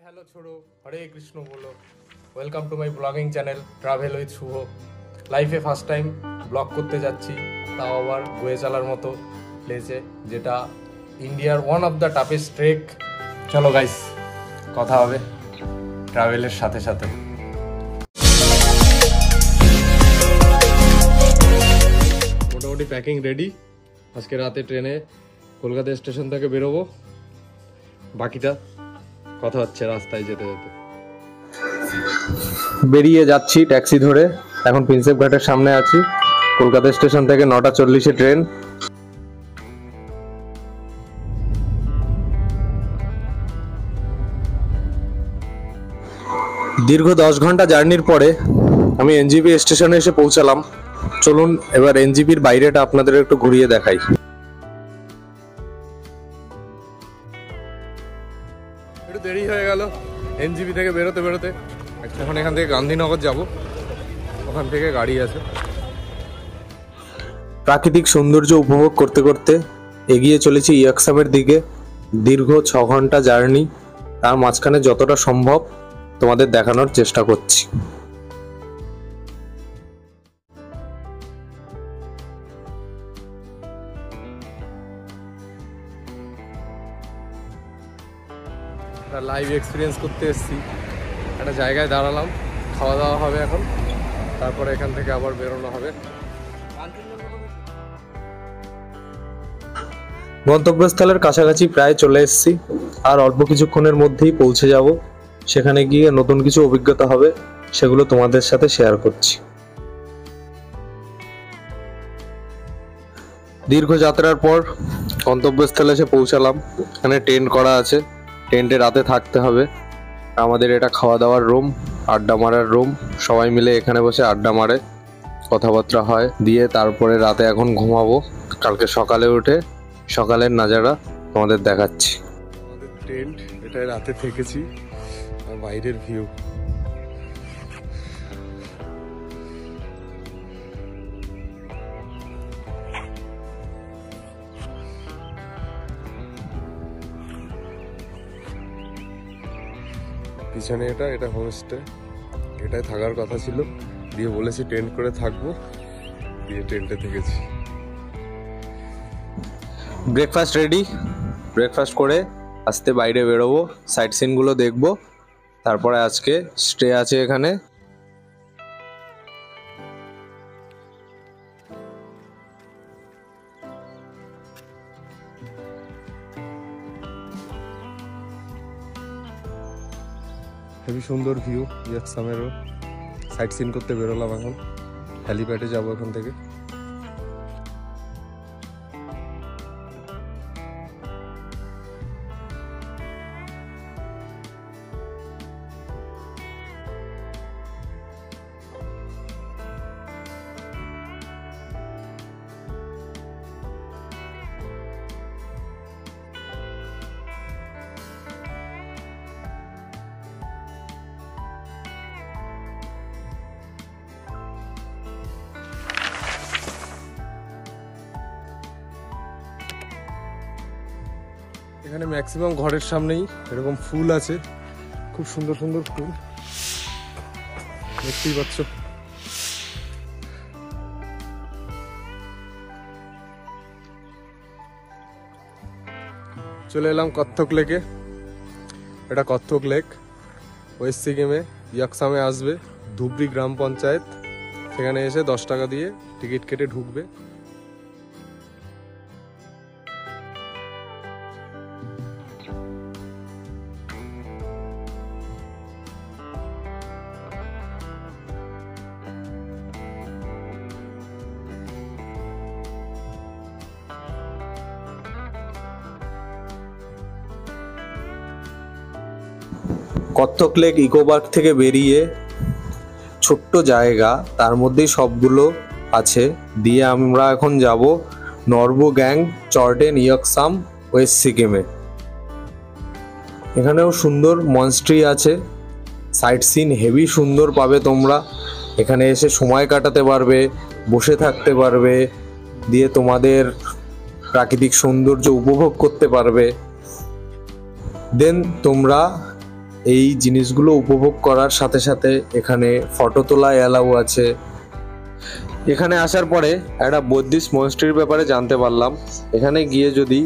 Hello छोड़ो हरे कृष्ण बोलो welcome to my blogging channel travel with Shubh life first time blog करते जाচ্ছি তাও আবার বয়ে চলার মতো প্লেসে যেটা ইন্ডিয়ার one of the toughest trek. চলো গাইস কথা হবে ট্রাভেলের সাথে সাথে। মোটামুটি প্যাকিং রেডি, আজকে রাতে ট্রেনে কলকাতা স্টেশন থেকে বেরোবো, বাকিটা কথা হচ্ছে রাস্তায় যেতে যেতে। বেরিয়ে যাচ্ছি ট্যাক্সি ধরে, এখন প্রিন্সেপ ঘাটের সামনে আছি। কলকাতা স্টেশন থেকে 9:40 ট্রেন। দীর্ঘ 10 ঘন্টা জার্নির পরে আমি এনজিপি স্টেশনে এসে পৌঁছালাম। চলুন এবার এনজিপির বাইরেটা আপনাদের একটু ঘুরিয়ে দেখাই। একটু দেরি হয়ে গেল এনজিপি থেকে বেরোতে বেরোতে। এখন এখান থেকে গান্ধীনগর যাব, ওখান থেকে গাড়ি আছে। প্রাকৃতিক সৌন্দর্য উপভোগ করতে করতে এগিয়ে চলেছি ইয়াকসামের দিকে। দীর্ঘ 6 ঘন্টা জার্নি, তার মাঝখানে যতটা সম্ভব তোমাদের দেখানোর চেষ্টা করছি। লাইভ এক্সপিরিয়েন্স করতে এসেছি, একটা জায়গায় দাঁড়ালাম, খাওয়া দাওয়া হবে এখন, তারপরে এখান থেকে আবার বেরোনো হবে। গন্তব্যস্থলের কাছাকাছি প্রায় চলে এসেছি, আর অল্প কিছুক্ষণের মধ্যেই পৌঁছে যাব। সেখানে গিয়ে নতুন কিছু অভিজ্ঞতা হবে, সেগুলো তোমাদের সাথে শেয়ার করছি। দীর্ঘ যাত্রার পর গন্তব্যস্থলে এসে পৌঁছালাম। এখানে টেন্ট করা আছে, টেন্টে রাতে থাকতে হবে। আমাদের এটা খাওয়া দাওয়ার রুম, আড্ডা মারার রুম। সবাই মিলে এখানে বসে আড্ডা মারে, কথাবার্তা হয়, দিয়ে তারপরে রাতে এখন ঘুমাবো। কালকে সকালে উঠে সকালের নাজারা তোমাদের দেখাচ্ছি। আমাদের টেন্ট, এটা রাতে থেকেছি, আর বাইরের ভিউ। পিছনে এটা হোমস্টে, এটাই থাকার কথা ছিল, দিয়ে বলেছি টেন্ট করে থাকবো, দিয়ে টেন্টে থেকেছি। ব্রেকফাস্ট রেডি, ব্রেকফাস্ট করে আস্তে বাইরে বেরোবো, সাইট সিনগুলো দেখবো, তারপরে আজকে স্টে আছে এখানে। খুবই সুন্দর ভিউ ইয়াকসামেরও। সাইট সিন করতে বেরোলাম, এখন হেলিপ্যাডে যাবো এখান থেকে। এখানে ম্যাক্সিমাম ঘরের সামনেই এরকম ফুল আছে, খুব সুন্দর সুন্দর ফুল, দেখতেই পাচ্ছ। চলে এলাম কত্থক লেকে। এটা কত্থক লেক, ওয়েস্ট সিকিমে ইয়াকসামে আসবে, ধুবড়ি গ্রাম পঞ্চায়েত। সেখানে এসে 10 টাকা দিয়ে টিকিট কেটে ঢুকবে। কত্থক লেক ইকো পার্ক থেকে বেরিয়ে ছোট্ট জায়গা, তার মধ্যেই সবগুলো আছে, দিয়ে আমরা এখন যাব নর্বোগ্যাং চর্টেন ইয়াকসাম ওয়েস্ট সিকিমে। এখানেও সুন্দর মনস্ট্রি আছে, সাইট সিন হেভি সুন্দর পাবে তোমরা। এখানে এসে সময় কাটাতে পারবে, বসে থাকতে পারবে, দিয়ে তোমাদের প্রাকৃতিক সৌন্দর্য উপভোগ করতে পারবে। দেন তোমরা এই জিনিসগুলো উপভোগ করার সাথে সাথে এখানে ফটো তোলা অ্যালাউ আছে। এখানে আসার পরে একটা বুদ্ধিস্ট মনস্ট্রির ব্যাপারে জানতে পারলাম। এখানে গিয়ে যদি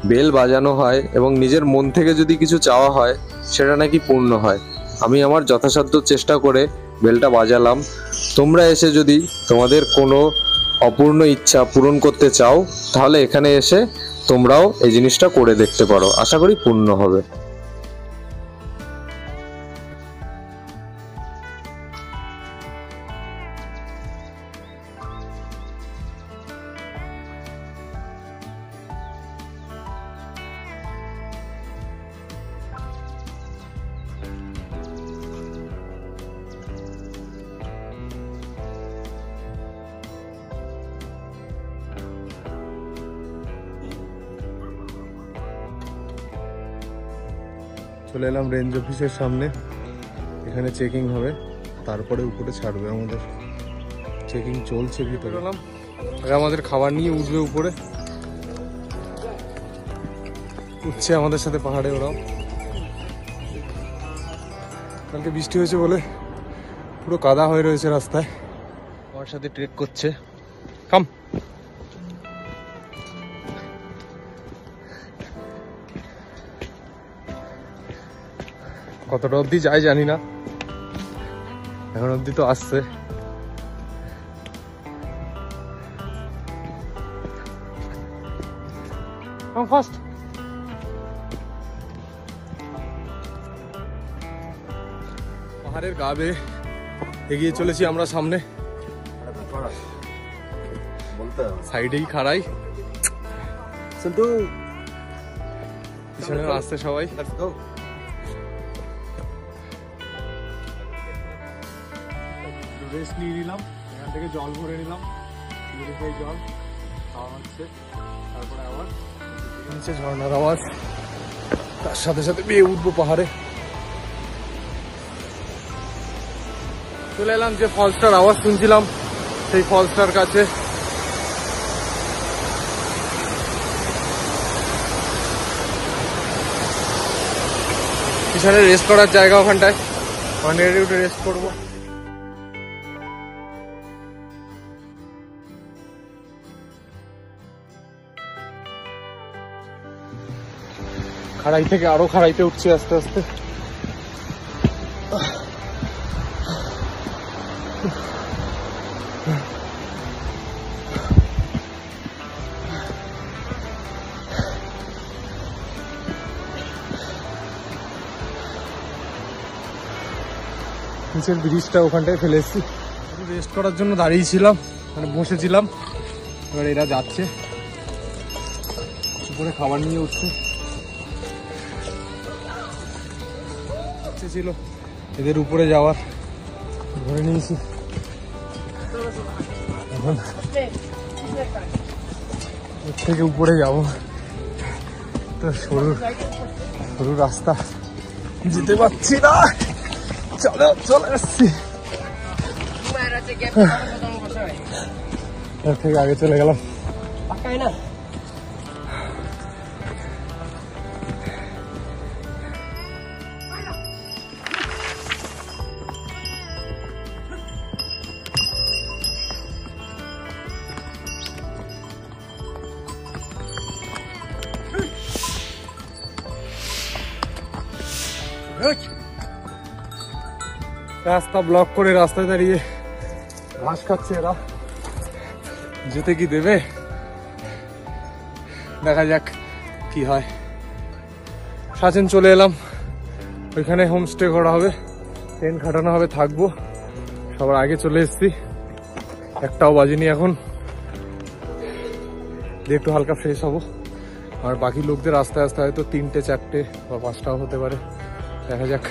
বেল বাজানো হয় এবং নিজের মন থেকে যদি কিছু চাওয়া হয় সেটা নাকি পূর্ণ হয়। আমি আমার যথাসাধ্য চেষ্টা করে বেলটা বাজালাম। তোমরা এসে যদি তোমাদের কোনো অপূর্ণ ইচ্ছা পূরণ করতে চাও তাহলে এখানে এসে তোমরাও এই জিনিসটা করে দেখতে পারো, আশা করি পূর্ণ হবে। চলে এলাম রেঞ্জ অফিসের সামনে। এখানে চেকিং হবে, তারপরে উপরে ছাড়বে। আমাদের চেকিং চলছে ভিতরে। এলাম আমাদের খাবার নিয়ে উঠবে উপরে, উঠছে আমাদের সাথে পাহাড়ে ওরাও। কালকে বৃষ্টি হয়েছে বলে পুরো কাদা হয়ে রয়েছে রাস্তায়। আমার সাথে ট্রেক করছে। কাম কতটা অবধি যায় জানি না, এখন অবধি তো আসছে। ফার্স্ট পাহাড়ের গা বেয়ে এগিয়ে চলেছি আমরা সামনে। সাইডেই খাড়াই, পিছনে আসছে সবাই। রেস্ট নিয়ে নিলাম, এখান থেকে জল ভরে নিলাম, পিউরিফাই জল খাওয়া হচ্ছে। তারপরে আবার নিচে ঝর্ণার আওয়াজ, তার সাথে সাথে বেয়ে উঠবো পাহাড়ে। চলে এলাম যে ফলসটার আওয়াজ শুনছিলাম সেই ফলসটার কাছে। পিছনে রেস্ট করার জায়গা, ওখানটায় ওখানে উঠে রেস্ট করবো। খাড়াই থেকে আরো খাড়াইতে উঠছি আস্তে আস্তে। নিচের ব্রিজটা ওখানটায় ফেলে এসেছি, রেস্ট করার জন্য দাঁড়িয়েছিলাম, মানে বসেছিলাম। এবার এরা যাচ্ছে উপরে খাবার নিয়ে উঠছে। ছিল এদের উপরে যাওয়ার, ধরে নিয়েছি। এখন এর থেকে উপরে যাব তো সরু সরু রাস্তা, যেতে পারছি না। চলো চলে আসছি, এর থেকে আগে চলে গেলাম। রাস্তা ব্লক করে রাস্তায় দাঁড়িয়ে ঘাস খাচ্ছে এরা, যেতে কি দেবে? দেখা যাক কি হয়। সাচেন চলে এলাম, ওইখানে হোমস্টে করা হবে, টেন্ট খাটানো হবে, থাকবো। সবার আগে চলে এসেছি, একটাও বাজেনি এখন। দিয়ে একটু হালকা ফ্রেশ হবো। আর বাকি লোকদের আস্তে আস্তে হয়তো 3টে 4টে বা 5টাও হতে পারে, দেখা যাক।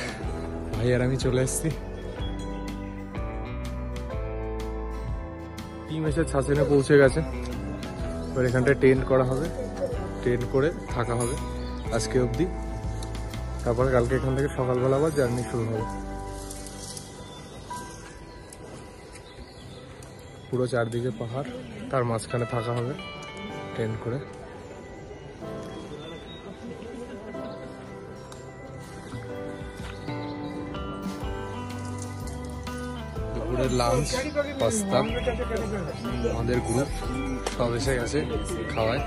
ভাই আর আমি চলে এসেছি। টিম এসে ছাঁচেনে পৌঁছে গেছে। এবার এখানটায় টেন্ট করা হবে, টেন্ট করে থাকা হবে আজকে অবধি। তারপরে কালকে এখান থেকে সকালবেলা আবার জার্নি শুরু হবে। পুরো চারদিকে পাহাড়, তার মাঝখানে থাকা হবে টেন্ট করে। দুপুরের লাঞ্চ পাস্তা আমাদের গ্রুপ সব এসে গেছে খাওয়ায়।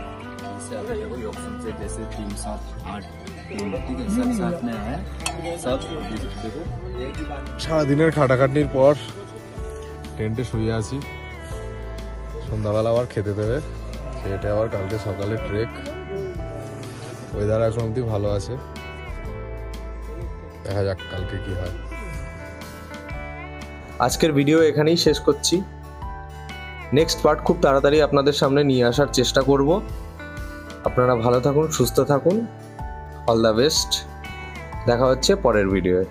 সারাদিনের খাটাখাটনির পর টেন্টে শুয়ে আছি, সন্ধ্যাবেলা আবার খেতে দেবে, খেটে আবার কালকে সকালে ট্রেক। ওয়েদার এখন অব্দি ভালো আছে, দেখা যাক কালকে কি হয়। আজকের ভিডিও এখানেই শেষ করছি। নেক্সট পার্ট খুব তাড়াতাড়ি আপনাদের সামনে নিয়ে আসার চেষ্টা করব। আপনারা ভালো থাকুন, সুস্থ থাকুন, অল দ্য বেস্ট। দেখা হচ্ছে পরের ভিডিওয়ে।